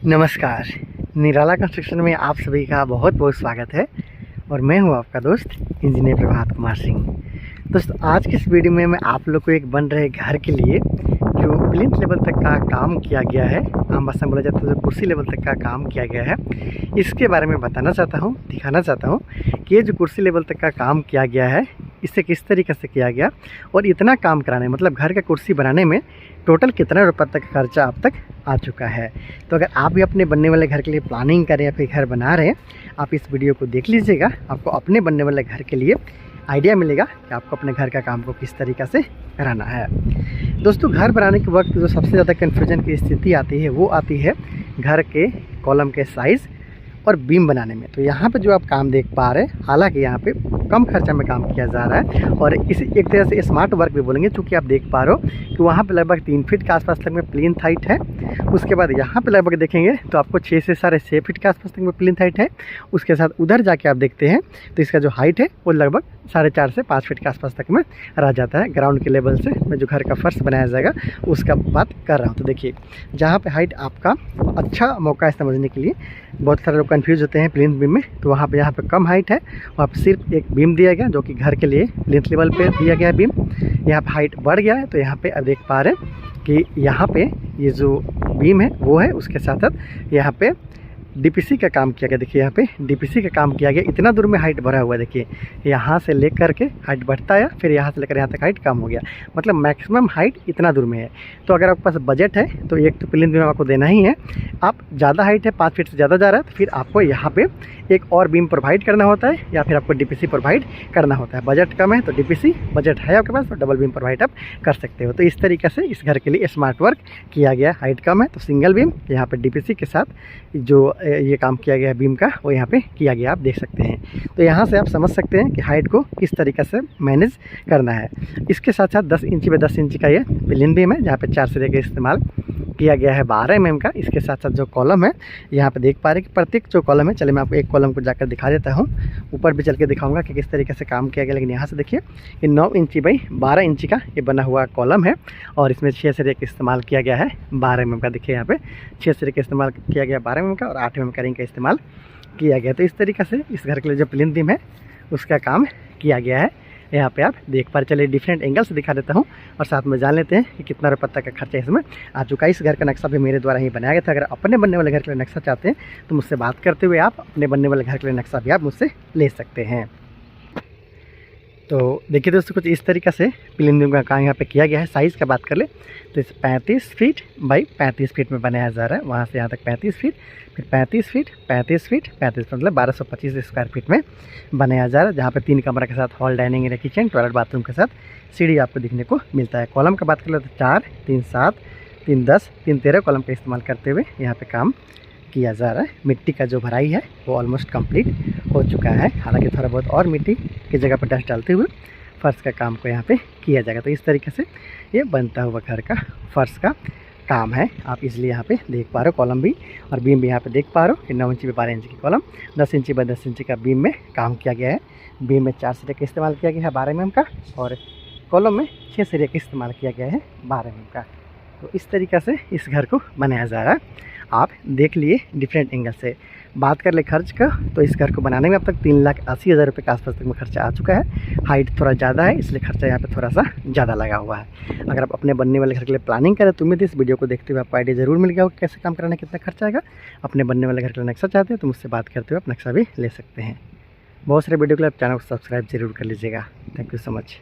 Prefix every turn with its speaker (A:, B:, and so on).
A: नमस्कार। निराला कंस्ट्रक्शन में आप सभी का बहुत बहुत स्वागत है और मैं हूं आपका दोस्त इंजीनियर प्रभात कुमार सिंह। दोस्तों, आज की इस वीडियो में मैं आप लोग को एक बन रहे घर के लिए जो प्लिंथ लेवल तक का काम किया गया है, आम भाषा में बोला जाता है जो कुर्सी लेवल तक का काम किया गया है, इसके बारे में बताना चाहता हूं, दिखाना चाहता हूं कि ये जो कुर्सी लेवल तक का काम किया गया है इसे किस तरीके से किया गया और इतना काम कराने मतलब घर का कुर्सी बनाने में टोटल कितना रुपये तक खर्चा अब तक आ चुका है। तो अगर आप भी अपने बनने वाले घर के लिए प्लानिंग करें या फिर घर बना रहे हैं, आप इस वीडियो को देख लीजिएगा। आपको अपने बनने वाले घर के लिए आइडिया मिलेगा कि आपको अपने घर का काम को किस तरीक़े से कराना है। दोस्तों, घर बनाने के वक्त जो सबसे ज़्यादा कन्फ्यूजन की स्थिति आती है वो आती है घर के कॉलम के साइज़ और बीम बनाने में। तो यहाँ पे जो आप काम देख पा रहे हैं, हालांकि यहाँ पे कम खर्चा में काम किया जा रहा है और इस एक तरह से स्मार्ट वर्क भी बोलेंगे, क्योंकि आप देख पा रहे हो कि वहाँ पे लगभग 3 फीट के आसपास तक में प्लिंथ हाइट है। उसके बाद यहाँ पे लगभग देखेंगे तो आपको 6 से 6.5 फीट के आसपास तक में प्लिंथ हाइट है। उसके साथ उधर जाके आप देखते हैं तो इसका जो हाइट है वो लगभग 4.5 से 5 फीट के आसपास तक में रह जाता है। ग्राउंड के लेवल से मैं जो घर का फर्श बनाया जाएगा उसका बात कर रहा हूँ। तो देखिए, जहाँ पे हाइट आपका अच्छा मौका है समझने के लिए। बहुत सारे लोग कन्फ्यूज होते हैं प्लिंथ बीम में, तो वहाँ पे यहाँ पे कम हाइट है, वहाँ पे सिर्फ एक बीम दिया गया जो कि घर के लिए प्लिंथ लेवल पे दिया गया बीम। यहाँ पे हाइट बढ़ गया है, तो यहाँ पे अब देख पा रहे हैं कि यहाँ पे ये जो बीम है वो है, उसके साथ साथ यहाँ पे डीपीसी का काम किया गया। देखिए यहाँ पे डीपीसी का काम किया गया। इतना दूर में हाइट बढ़ा हुआ है। देखिए यहाँ से लेकर के हाइट बढ़ता है, फिर यहाँ से लेकर यहाँ तक हाइट कम हो गया, मतलब मैक्सिमम हाइट इतना दूर में है। तो अगर आपके पास बजट है तो एक तो प्लिंथ बीम आपको देना ही है। आप ज़्यादा हाइट है, 5 फीट से ज़्यादा जा रहा है, तो फिर आपको यहाँ पे एक और बीम प्रोवाइड करना होता है या फिर आपको डीपीसी प्रोवाइड करना होता है। बजट कम है तो डीपीसी, बजट है आपके पास तो डबल बीम प्रोवाइड आप कर सकते हो। तो इस तरीके से इस घर के लिए स्मार्ट वर्क किया गया। हाइट कम है तो सिंगल बीम, यहाँ पे डीपीसी के साथ जो ये काम किया गया है बीम का वो यहाँ पे किया गया, आप देख सकते हैं। तो यहाँ से आप समझ सकते हैं कि हाइट को किस तरीके से मैनेज करना है। इसके साथ साथ 10 इंची बाय 10 इंची का ये प्लिंथ बीम है, जहाँ पे 4 सिरे का इस्तेमाल किया गया है 12 mm का। इसके साथ साथ जो कॉलम है यहाँ पे देख पा रहे हैं कि प्रत्येक जो कॉलम है, चलिए मैं आपको एक कॉलम को जाकर दिखा देता हूँ, ऊपर भी चल के दिखाऊंगा कि किस तरीके से काम किया गया। लेकिन यहाँ से देखिए ये 9 इंची बाई 12 इंची का ये बना हुआ कॉलम है और इसमें 6 सिरे का इस्तेमाल किया गया है 12 mm का। देखिए यहाँ पे 6 सिरे का इस्तेमाल किया गया 12 mm का और 8 mm का रिंग का इस्तेमाल किया गया। तो इस तरीके से इस घर के लिए जो प्लिंथ बीम है उसका काम किया गया है। यहाँ पे आप देख पा रहे। चलिए डिफरेंट एंगल से दिखा देता हूँ और साथ में जान लेते हैं कि कितना रुपये तक का खर्चा इसमें आ चुका है। इस घर का नक्शा भी मेरे द्वारा ही बनाया गया था। अगर अपने बनने वाले घर के लिए नक्शा चाहते हैं तो मुझसे बात करते हुए आप अपने बनने वाले घर के लिए नक्शा भी आप मुझसे ले सकते हैं। तो देखिए दोस्तों, कुछ इस तरीके से प्लिंथ बीम का काम यहाँ पे किया गया है। साइज़ का बात कर ले तो इस 35 फीट बाई 35 फीट में बनाया जा रहा है। वहाँ से यहाँ तक 35 फीट, फिर 35 फीट, 35 फीट, 35 मतलब 1225 स्क्वायर फीट में बनाया जा रहा है, जहाँ पे 3 कमरा के साथ hall, dining area, kitchen, toilet, bathroom के साथ सीढ़ी आपको दिखने को मिलता है। कॉलम का बात कर ले तो 4, 3, 7, 3, 10, 3, 13 कॉलम का इस्तेमाल करते हुए यहाँ पे काम किया जा रहा है। मिट्टी का जो भराई है वो ऑलमोस्ट कंप्लीट हो चुका है। हालांकि थोड़ा बहुत और मिट्टी की जगह पर डस्ट डालते हुए फर्श का काम को यहाँ पे किया जाएगा। तो इस तरीके से ये बनता हुआ घर का फर्श का काम है। आप इसलिए यहाँ पे देख पा रहे हो कॉलम भी और बीम भी यहाँ पे देख पा रहे हो कि 9 इंची बाय 12 इंची की कॉलम, 10 इंची बाय 10 इंची का बीम में काम किया गया है। बीम में 4 सिरे का इस्तेमाल किया गया है 12 mm का और कॉलम में 6 सिरे का इस्तेमाल किया गया है 12 mm का। तो इस तरीक़े से इस घर को बनाया जा रहा है। आप देख लिए डिफरेंट एंगल से। बात कर ले खर्च का तो इस घर को बनाने में अब तक 3,80,000 रुपये के आसपास तक में खर्चा आ चुका है। हाइट थोड़ा ज़्यादा है इसलिए खर्चा यहाँ पे थोड़ा सा ज़्यादा लगा हुआ है। अगर आप अपने बनने वाले घर के लिए प्लानिंग करें तो उम्मीद है इस वीडियो को देखते हुए आपको आइडिया ज़रूर मिल गया होगा कैसे काम कराना, कितना खर्चा आएगा। अपने बनने वाले घर के लिए नक्शा चाहते हैं तो मुझसे बात करते हुए आप नक्शा भी ले सकते हैं। बहुत सारे वीडियो के लिए आप चैनल को सब्सक्राइब जरूर कर लीजिएगा। Thank you so much.